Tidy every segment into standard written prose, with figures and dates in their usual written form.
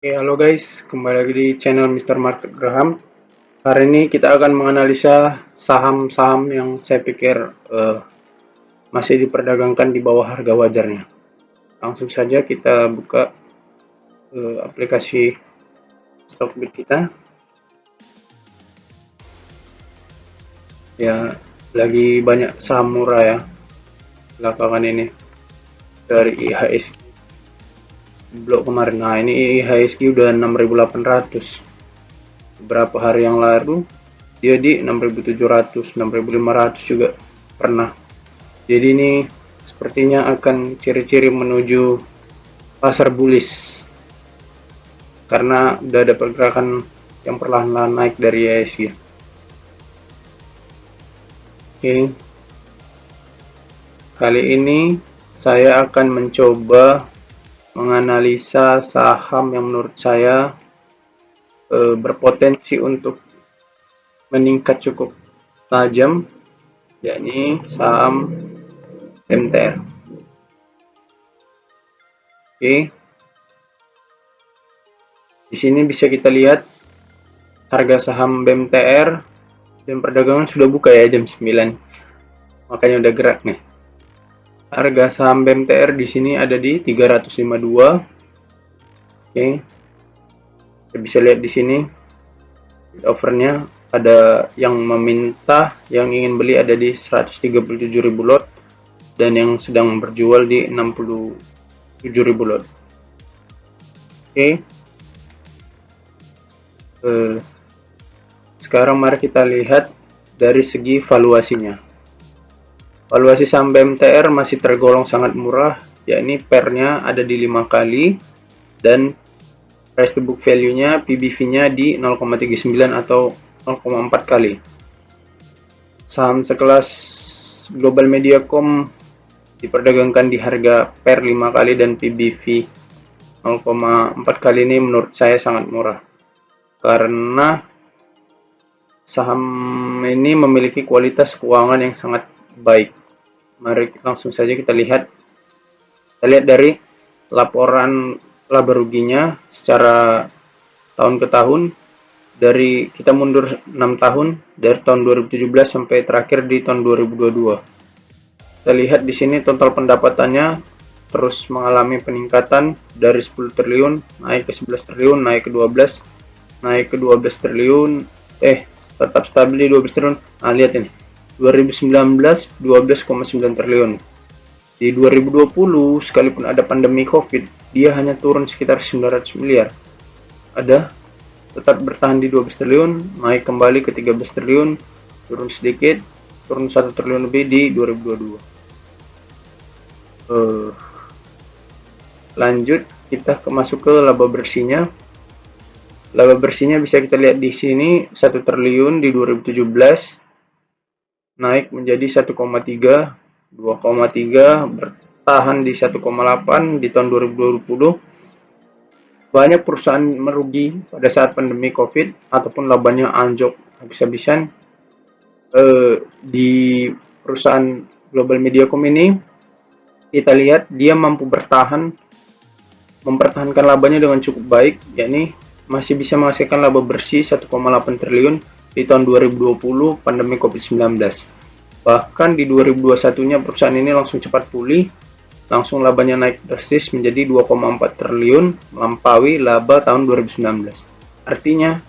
Oke, halo guys, kembali lagi di channel Mr. Market Graham. Hari ini kita akan menganalisa saham-saham yang saya pikir masih diperdagangkan di bawah harga wajarnya. Langsung saja kita buka aplikasi Stockbit kita. Ya, lagi banyak saham murah ya belakangan ini dari IHSG blok kemarin. Nah, ini IHSG udah 6.800. Beberapa hari yang lalu dia di 6.700, 6.500 juga pernah. Jadi ini sepertinya akan ciri-ciri menuju pasar bullish karena udah ada pergerakan yang perlahan-lahan naik dari IHSG. Oke, kali ini saya akan mencoba menganalisa saham yang menurut saya berpotensi untuk meningkat cukup tajam, yakni saham MTR. Oke, di sini bisa kita lihat harga saham BMTR dan perdagangan sudah buka ya jam 9. Makanya udah gerak nih. Harga saham BMTR di sini ada di 352. Oke. Kita bisa lihat di sini offernya ada yang meminta, yang ingin beli ada di 137.000 lot dan yang sedang berjual di 67.000 lot. Oke. Sekarang mari kita lihat dari segi valuasinya. Valuasi saham BMTR masih tergolong sangat murah, yakni PER-nya ada di 5 kali dan price to book value-nya, PBV-nya di 0,39 atau 0,4 kali. Saham sekelas Global Mediacom diperdagangkan di harga PER 5 kali dan PBV 0,4 kali. Ini menurut saya sangat murah karena saham ini memiliki kualitas keuangan yang sangat baik. Mari langsung saja kita lihat. Kita lihat dari laporan laba ruginya secara tahun ke tahun. Dari kita mundur 6 tahun dari tahun 2017 sampai terakhir di tahun 2022. Kita lihat di sini total pendapatannya terus mengalami peningkatan dari 10 triliun naik ke 11 triliun, naik ke 12, naik ke 12 triliun, tetap stabil di 12 triliun. Nah, lihat ini. 2019 12,9 triliun. Di 2020 sekalipun ada pandemi Covid, dia hanya turun sekitar 900 miliar. Tetap bertahan di 12 triliun, naik kembali ke 13 triliun, turun sedikit, turun 1 triliun lebih di 2022. Lanjut kita masuk ke laba bersihnya. Laba bersihnya bisa kita lihat di sini 1 triliun di 2017 naik menjadi 1,3, 2,3, bertahan di 1,8 di tahun 2020. Banyak perusahaan merugi pada saat pandemi Covid ataupun labanya anjlok habis-habisan. Di perusahaan Global Mediacom ini kita lihat dia mampu mempertahankan labanya dengan cukup baik, yakni masih bisa menghasilkan laba bersih 1,8 triliun di tahun 2020 pandemi Covid-19. Bahkan di 2021-nya perusahaan ini langsung cepat pulih, langsung labanya naik drastis menjadi 2,4 triliun, melampaui laba tahun 2019. Artinya,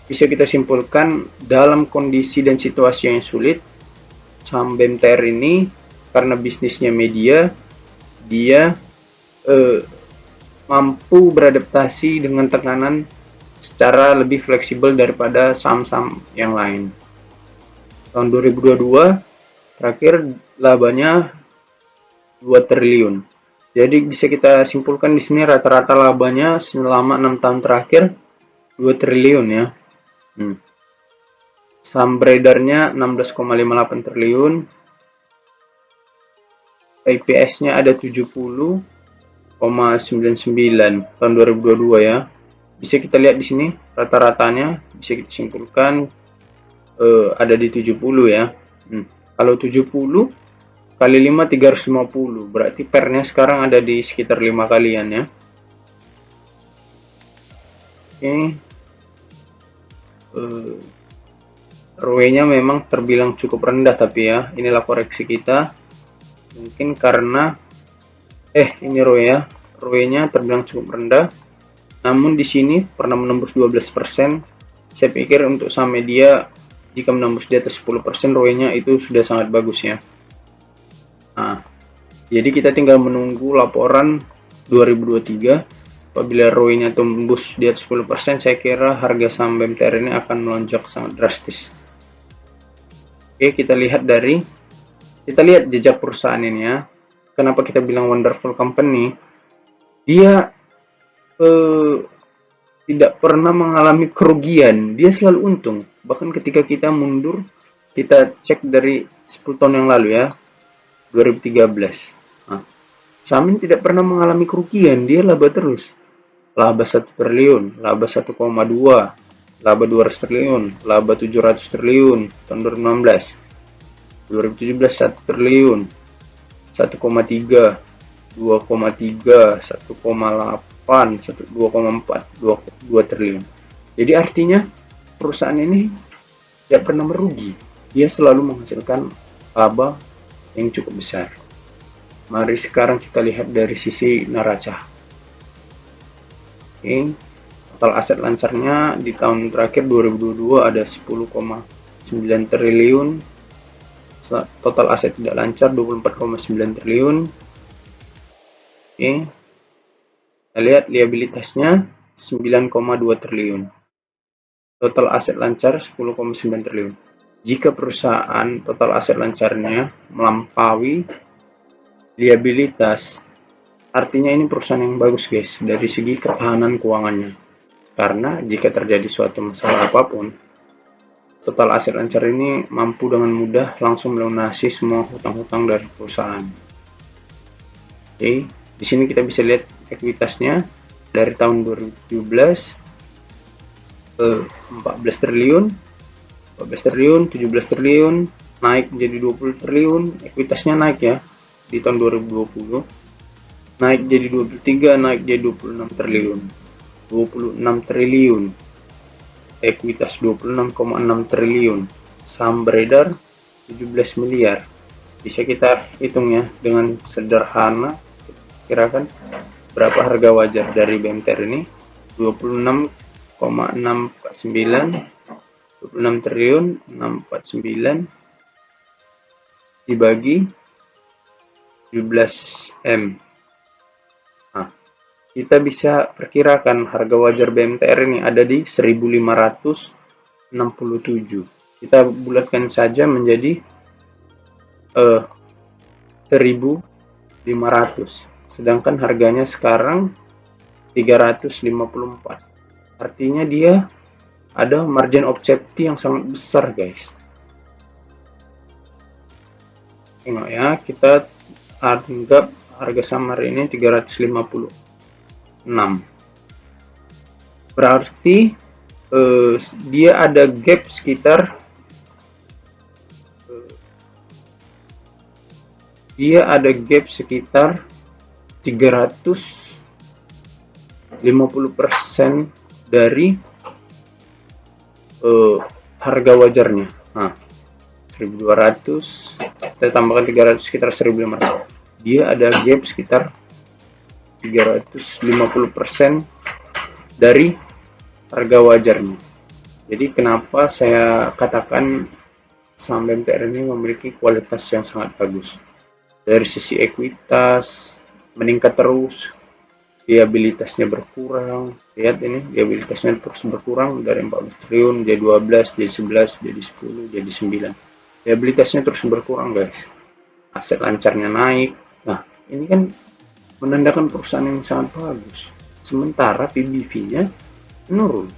bisa kita simpulkan dalam kondisi dan situasi yang sulit, saham BMTR ini karena bisnisnya media, dia mampu beradaptasi dengan tekanan secara lebih fleksibel daripada saham-saham yang lain. Tahun 2022 terakhir labanya 2 triliun. Jadi bisa kita simpulkan di sini rata-rata labanya selama 6 tahun terakhir 2 triliun ya. Saham beredarnya 16,58 triliun. IPS-nya ada 70,99 tahun 2022 ya. Bisa kita lihat di sini rata-ratanya bisa kita simpulkan ada di 70 ya. Kalau 70 kali 5 350, berarti pernya sekarang ada di sekitar 5 kalian ya. Oke, ROE-nya memang terbilang cukup rendah, tapi ya inilah koreksi kita. Mungkin karena ini ROE ya. ROE-nya terbilang cukup rendah. Namun di sini pernah menembus 12%. Saya pikir untuk saham media jika menembus di atas 10% ROE-nya itu sudah sangat bagus ya. Nah, jadi kita tinggal menunggu laporan 2023. Apabila ROE-nya tembus di atas 10%, saya kira harga saham BMTR ini akan melonjak sangat drastis. Oke, kita lihat jejak perusahaan ini ya. Kenapa kita bilang wonderful company? Dia tidak pernah mengalami kerugian, dia selalu untung. Bahkan ketika kita mundur, kita cek dari 10 tahun yang lalu ya, 2013. Nah, saham ini tidak pernah mengalami kerugian, dia laba terus. Laba 1 triliun, laba 1,2, laba 200 triliun, laba 700 triliun tahun 2016. 2017 1 triliun, 1,3, 2,3, 1,8, 2,4, 2 triliun. Jadi artinya perusahaan ini tidak pernah merugi. Dia selalu menghasilkan laba yang cukup besar. Mari sekarang kita lihat dari sisi neraca. Oke, total aset lancarnya di tahun terakhir 2022 ada 10,9 triliun. Total aset tidak lancar 24,9 triliun. Oke, kita lihat liabilitasnya 9,2 triliun. Total aset lancar 10,9 triliun. Jika perusahaan total aset lancarnya melampaui liabilitas, artinya ini perusahaan yang bagus guys dari segi ketahanan keuangannya. Karena jika terjadi suatu masalah apapun, total aset lancar ini mampu dengan mudah langsung melunasi semua hutang-hutang dari perusahaan. Oke, di sini kita bisa lihat ekuitasnya dari tahun 2017 14 triliun, 17 triliun, naik menjadi 20 triliun, ekuitasnya naik ya di tahun 2020. Naik jadi 23, naik jadi 26 triliun. 26 triliun. Ekuitas 26,6 triliun. Saham beredar 17 miliar. Bisa kita hitung ya dengan sederhana. Kirakan berapa harga wajar dari BMTR ini? 26,649, 26 triliun 649 dibagi 17 M. Nah, kita bisa perkirakan harga wajar BMTR ini ada di 1567. Kita bulatkan saja menjadi 1500. Sedangkan harganya sekarang 354. Artinya dia ada margin of safety yang sangat besar guys. Tengok ya, kita anggap harga samar ini 356. Berarti dia ada gap sekitar 350% dari harga wajarnya. Nah, 1200 kita tambahkan 300 sekitar 1500. Dia ada gap sekitar 350% dari harga wajarnya. Jadi kenapa saya katakan saham BMTR ini memiliki kualitas yang sangat bagus. Dari sisi ekuitas meningkat terus, liabilitasnya berkurang. Lihat ini, liabilitasnya terus berkurang dari 14 triliun jadi 12, jadi 11, jadi 10, jadi 9. Liabilitasnya terus berkurang guys. Aset lancarnya naik. Nah, ini kan menandakan perusahaan yang sangat bagus. Sementara PBV-nya menurun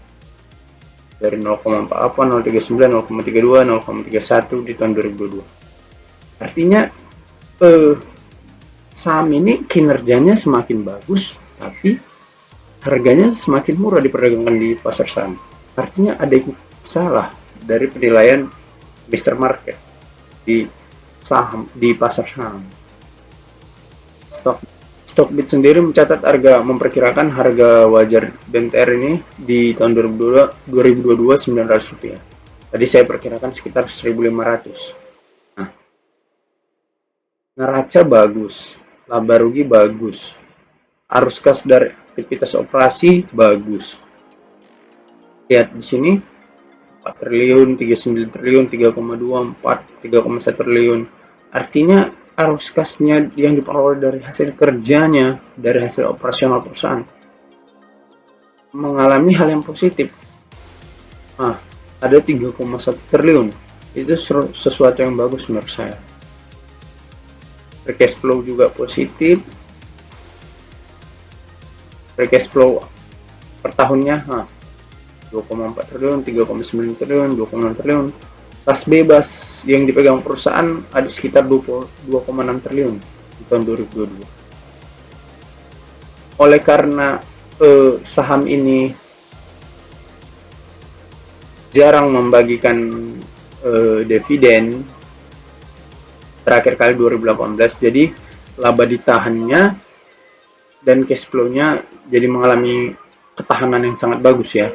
dari 0,48, 0,39, 0,32, 0,31 di tahun 2022. Artinya saham ini kinerjanya semakin bagus, tapi harganya semakin murah diperdagangkan di pasar saham. Artinya ada yang salah dari penilaian Mr. Market di saham di pasar saham. Stok Stockbit sendiri memperkirakan harga wajar BMTR ini di tahun 2022 Rp900. Tadi saya perkirakan sekitar 1.500. Nah, neraca bagus, laba rugi bagus, arus kas dari aktivitas operasi bagus. Lihat di sini 4 triliun, 39 triliun, 3,24, 3,1 triliun. Artinya arus kasnya yang diperoleh dari hasil kerjanya, dari hasil operasional perusahaan mengalami hal yang positif. Nah, ada 3,1 triliun. Itu sesuatu yang bagus menurut saya. Free cash flow juga positif. Free cash flow per tahunnya 2,4 triliun, 3,9 triliun, 2,6 triliun. Kas bebas yang dipegang perusahaan ada sekitar 2,6 triliun di tahun 2022. Oleh karena saham ini jarang membagikan dividen, terakhir kali 2018, jadi laba ditahannya dan cash flow-nya jadi mengalami ketahanan yang sangat bagus ya.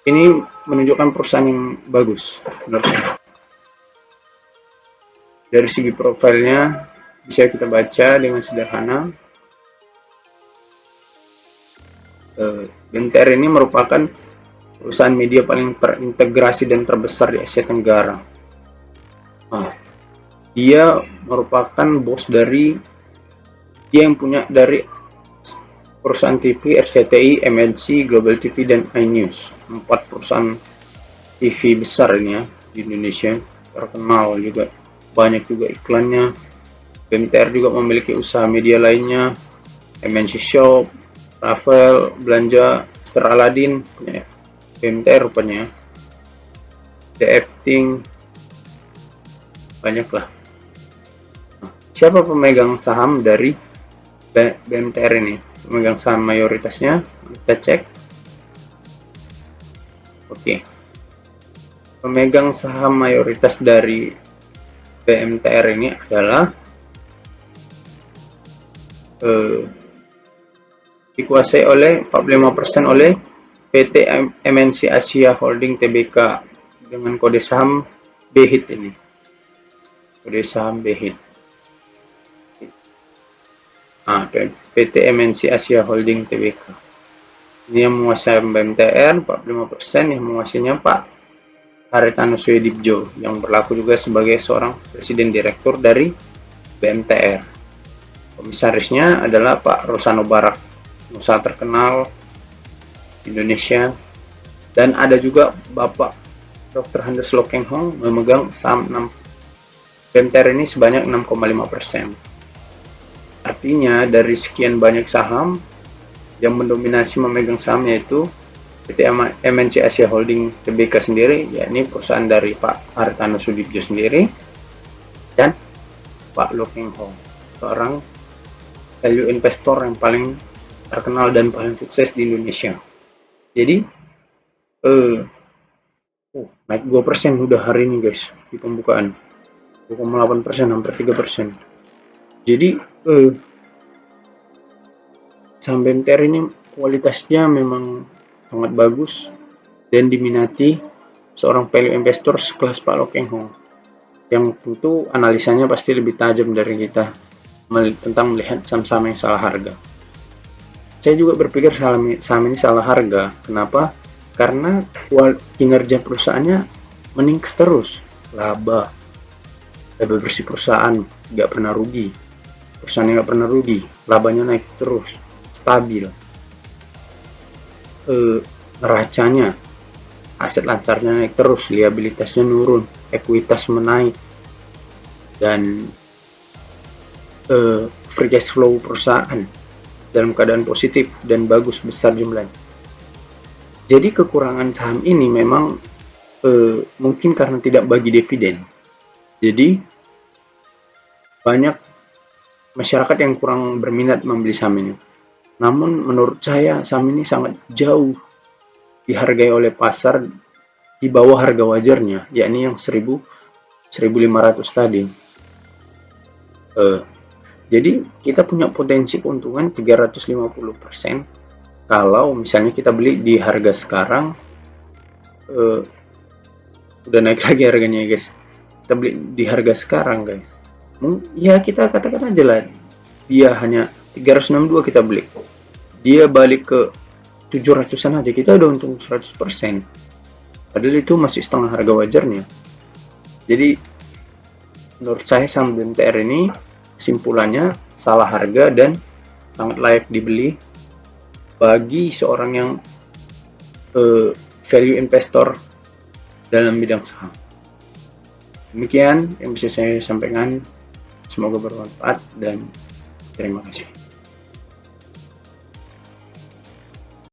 Ini menunjukkan perusahaan yang bagus menurut saya. Dari segi profilnya bisa kita baca dengan sederhana. BMTR ini merupakan perusahaan media paling terintegrasi dan terbesar di Asia Tenggara. Dia merupakan bos dari dia yang punya dari perusahaan TV, RCTI, MNC, Global TV, dan iNews. 4 perusahaan TV besar ini ya di Indonesia, terkenal juga, banyak juga iklannya. BMTR juga memiliki usaha media lainnya, MNC Shop, Travel, Belanja, Star Aladin, punya BMTR rupanya, DFting, banyak lah. Siapa pemegang saham dari BMTR ini? Pemegang saham mayoritasnya kita cek. Oke. Pemegang saham mayoritas dari BMTR ini adalah dikuasai oleh 45% oleh PT MNC Asia Holding Tbk dengan kode saham BHIT ini. Kode saham BHIT. PT MNC Asia Holding Tbk. Ini yang menguasai BMTR 45%, yang menguasainya Pak Haritanu Sudibjo yang berlaku juga sebagai seorang presiden direktur dari BMTR. Komisarisnya adalah Pak Rosano Barak, pengusaha terkenal Indonesia, dan ada juga Bapak Dr. Handes Lokeng Hong memegang saham BMTR ini sebanyak 6,5%. Artinya dari sekian banyak saham yang mendominasi memegang saham yaitu PT MNC Asia Holding Tbk sendiri, yakni perusahaan dari Pak Haritanu Sudibjo sendiri, dan Pak Lokeng Hong, seorang value investor yang paling terkenal dan paling sukses di Indonesia. Jadi naik 2% udah hari ini guys di pembukaan, 2,8%, hampir 3%. Jadi saham BMTR ini kualitasnya memang sangat bagus dan diminati seorang value investor sekelas Pak Lokeng Hong, yang tentu analisanya pasti lebih tajam dari kita tentang melihat saham-saham yang salah harga. Saya juga berpikir saham ini salah harga. Kenapa? Karena kinerja perusahaannya meningkat terus, laba bersih perusahaan nggak pernah rugi, perusahaannya nggak pernah rugi, labanya naik terus, stabil. Neracanya, aset lancarnya naik terus, liabilitasnya nurun, ekuitas menaik, dan free cash flow perusahaan dalam keadaan positif dan bagus, besar jumlahnya. Jadi kekurangan saham ini memang mungkin karena tidak bagi dividen. Jadi banyak masyarakat yang kurang berminat membeli saham ini. Namun menurut saya saham ini sangat jauh dihargai oleh pasar di bawah harga wajarnya, yakni yang 1.500 tadi. Jadi kita punya potensi keuntungan 350% kalau misalnya kita beli di harga sekarang. Udah naik lagi harganya ya guys, kita beli di harga sekarang guys, ya kita katakan aja lah dia hanya 362 kita beli, dia balik ke 700-an aja kita udah untung 100%, padahal itu masih setengah harga wajarnya. Jadi menurut saya saham BMTR ini kesimpulannya salah harga dan sangat layak dibeli bagi seorang yang value investor dalam bidang saham. Demikian yang bisa saya sampaikan, semoga bermanfaat dan terima kasih.